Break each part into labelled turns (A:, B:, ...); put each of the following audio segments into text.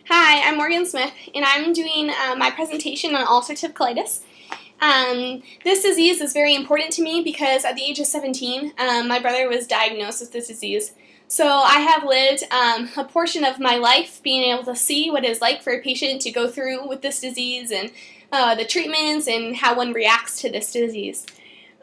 A: Hi, I'm Morgan Smith, and I'm doing my presentation on ulcerative colitis. This disease is very important to me because at the age of 17, my brother was diagnosed with this disease. So I have lived a portion of my life being able to see what it's like for a patient to go through with this disease and the treatments and how one reacts to this disease.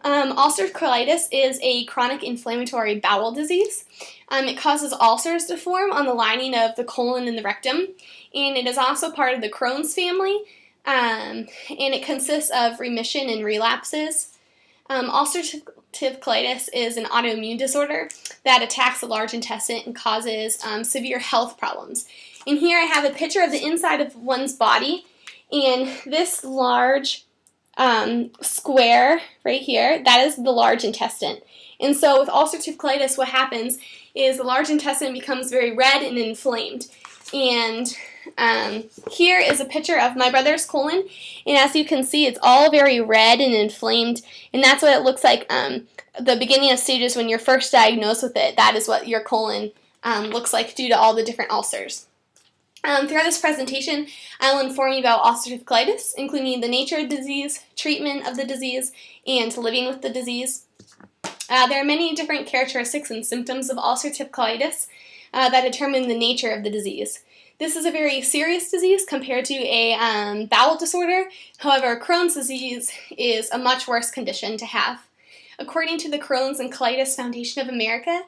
A: Ulcerative colitis is a chronic inflammatory bowel disease. It causes ulcers to form on the lining of the colon and the rectum, and it is also part of the Crohn's family, and it consists of remission and relapses. Ulcerative colitis is an autoimmune disorder that attacks the large intestine and causes severe health problems. And here I have a picture of the inside of one's body, and this large square right here, that is the large intestine. And so with ulcerative colitis, what happens is the large intestine becomes very red and inflamed. And here is a picture of my brother's colon, and as you can see, it's all very red and inflamed, and that's what it looks like the beginning of stages when you're first diagnosed with it. That is what your colon looks like due to all the different ulcers. Throughout this presentation, I will inform you about ulcerative colitis, including the nature of the disease, treatment of the disease, and living with the disease. There are many different characteristics and symptoms of ulcerative colitis that determine the nature of the disease. This is a very serious disease compared to a bowel disorder. However, Crohn's disease is a much worse condition to have. According to the Crohn's and Colitis Foundation of America,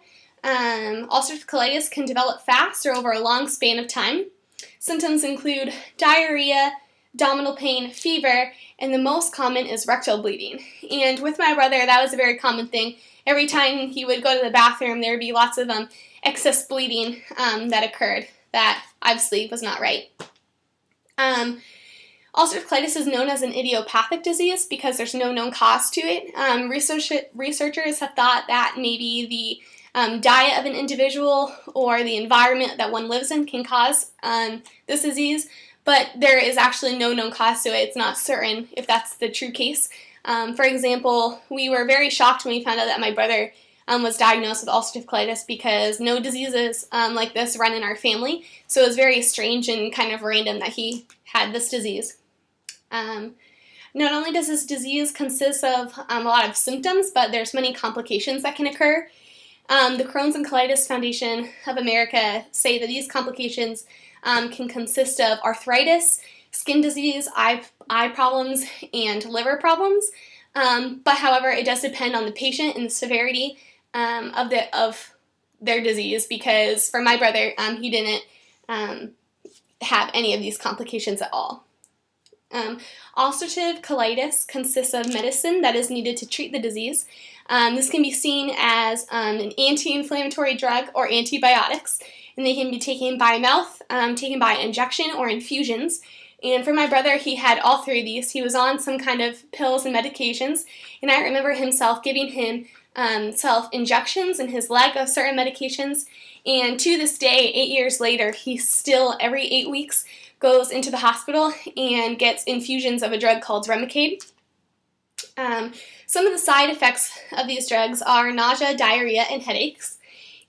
A: ulcerative colitis can develop fast or over a long span of time. Symptoms include diarrhea, abdominal pain, fever, and the most common is rectal bleeding. And with my brother, that was a very common thing. Every time he would go to the bathroom, there would be lots of excess bleeding that occurred that obviously was not right. Ulcerative colitis is known as an idiopathic disease because there's no known cause to it. Researchers have thought that maybe the diet of an individual or the environment that one lives in can cause this disease, but there is actually no known cause to it. It's not certain if that's the true case. For example, we were very shocked when we found out that my brother was diagnosed with ulcerative colitis because no diseases like this run in our family, so it was very strange and kind of random that he had this disease. Not only does this disease consist of a lot of symptoms, but there's many complications that can occur. The Crohn's and Colitis Foundation of America say that these complications can consist of arthritis, skin disease, eye problems, and liver problems. But however, it does depend on the patient and the severity of their disease, because for my brother, he didn't have any of these complications at all. Ulcerative colitis consists of medicine that is needed to treat the disease. This can be seen as an anti-inflammatory drug or antibiotics, and they can be taken by mouth, taken by injection or infusions. And for my brother, he had all three of these. He was on some kind of pills and medications, and I remember himself giving him injections in his leg of certain medications, and to this day, 8 years later, he still, every 8 weeks, goes into the hospital and gets infusions of a drug called Remicade. Some of the side effects of these drugs are nausea, diarrhea, and headaches.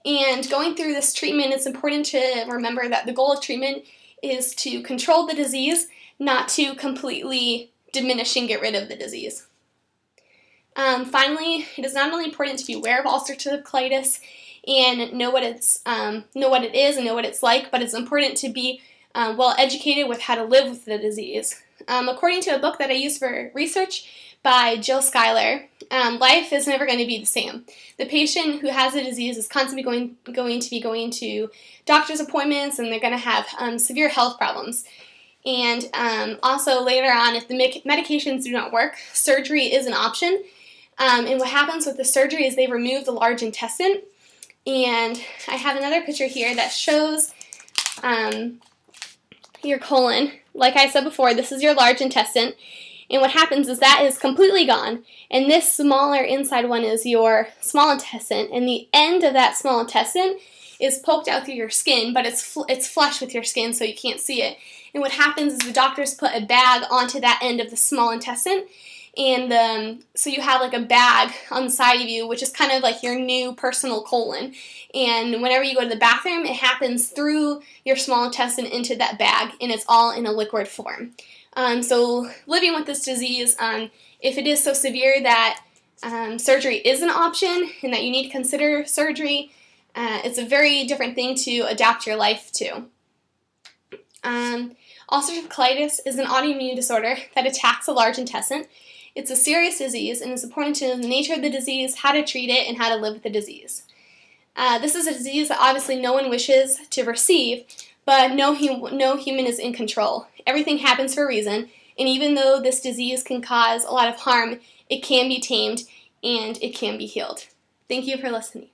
A: And going through this treatment, it's important to remember that the goal of treatment is to control the disease, not to completely diminish and get rid of the disease. Finally, it is not only important to be aware of ulcerative colitis and know what it is and know what it's like, but it's important to be well educated with how to live with the disease. According to a book that I used for research by Jill Schuyler, life is never going to be the same. The patient who has the disease is constantly going to be going to doctor's appointments, and they're going to have severe health problems. And also later on, if the medications do not work, surgery is an option. And what happens with the surgery is they remove the large intestine. And I have another picture here that shows your colon. Like I said before, this is your large intestine. And what happens is that is completely gone. And this smaller inside one is your small intestine. And the end of that small intestine is poked out through your skin, but it's flush with your skin, so you can't see it. And what happens is the doctors put a bag onto that end of the small intestine, and so you have like a bag on the side of you, which is kind of like your new personal colon. And whenever you go to the bathroom, it happens through your small intestine into that bag, and it's all in a liquid form. So living with this disease, if it is so severe that surgery is an option and that you need to consider surgery, it's a very different thing to adapt your life to. Ulcerative colitis is an autoimmune disorder that attacks the large intestine. It's a serious disease, and it's important to know the nature of the disease, how to treat it, and how to live with the disease. This is a disease that obviously no one wishes to receive, but no human is in control. Everything happens for a reason, and even though this disease can cause a lot of harm, it can be tamed and it can be healed. Thank you for listening.